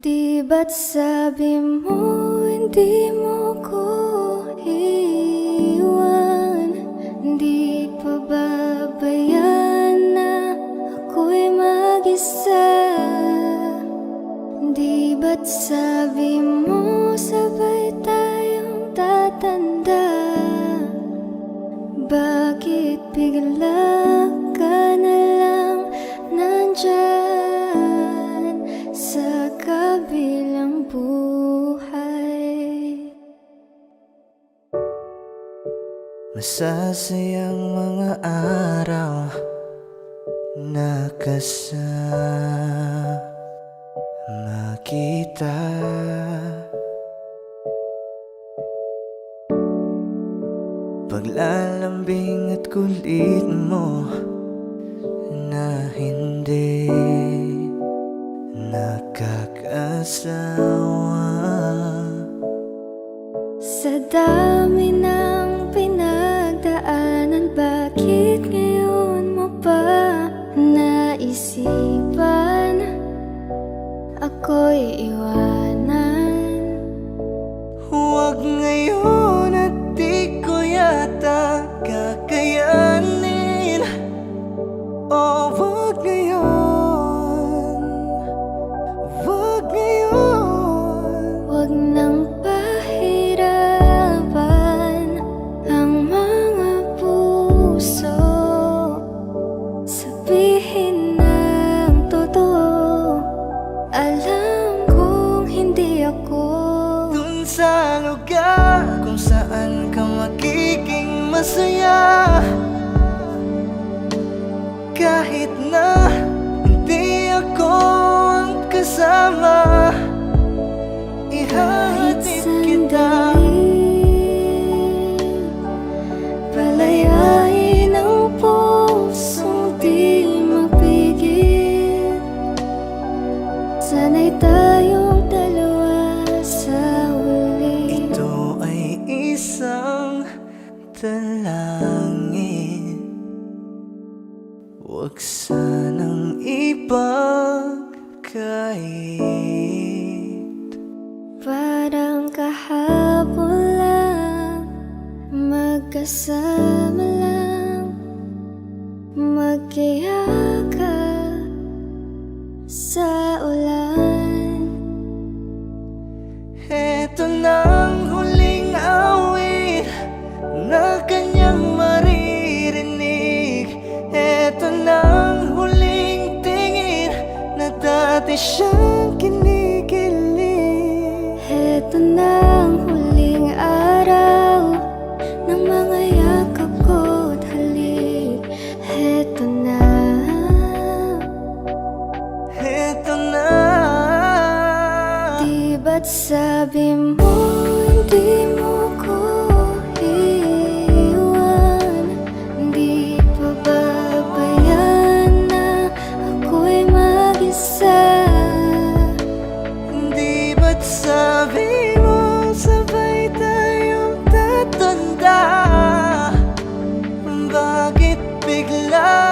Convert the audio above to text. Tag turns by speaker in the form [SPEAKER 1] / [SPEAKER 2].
[SPEAKER 1] Di ba't sabi mo hindi mo ko iwan? Di pa babayaan na ako'y mag-isa? Di ba't sabi mo sabay tayong tatanda? Bakit bigla ka na lang nandyan sa kabilang buhay?
[SPEAKER 2] Masasayang mga araw na kasama kita. Paglalambing at kulit mo na hindi nakakasawa.
[SPEAKER 1] Sa dami ng pinagdaanan, bakit ngayon mo pa naisipan ako'y iwanan?
[SPEAKER 2] Huwag ngayon at di ko yata kakayanin. Oh, huwag ngayon, huwag ngayon.
[SPEAKER 1] Huwag nang pahirapan ang mga puso. Sabihin ng totoo, alam kong hindi ako
[SPEAKER 2] Dun sa lugar kung saan ka magiging masaya, kahit na hindi ako ang kasama,
[SPEAKER 1] kahit
[SPEAKER 2] ihahatid kita.
[SPEAKER 1] sandali. Palayain ang pusong di mapigil. Sana'y tayong dalawa sa huli.
[SPEAKER 2] Ito ay isang dalangin, huwag sanang ipagkait.
[SPEAKER 1] Parang kahapon lang, magkasama lang, magkayakap sa ulan.
[SPEAKER 2] Eto nang huling awit na kanyang maririnig. Eto nang huling tingin na dati siyang kinikilig.
[SPEAKER 1] Heto na ang huling araw ng mga yakap ko't halik. Heto na.
[SPEAKER 2] Eto na.
[SPEAKER 1] Di ba't sabi mo hindi mo ko iwan? Di pa babayaan na ako'y mag-isa?
[SPEAKER 2] Di ba't sabi mo sabay tayong tatanda? Bakit bigla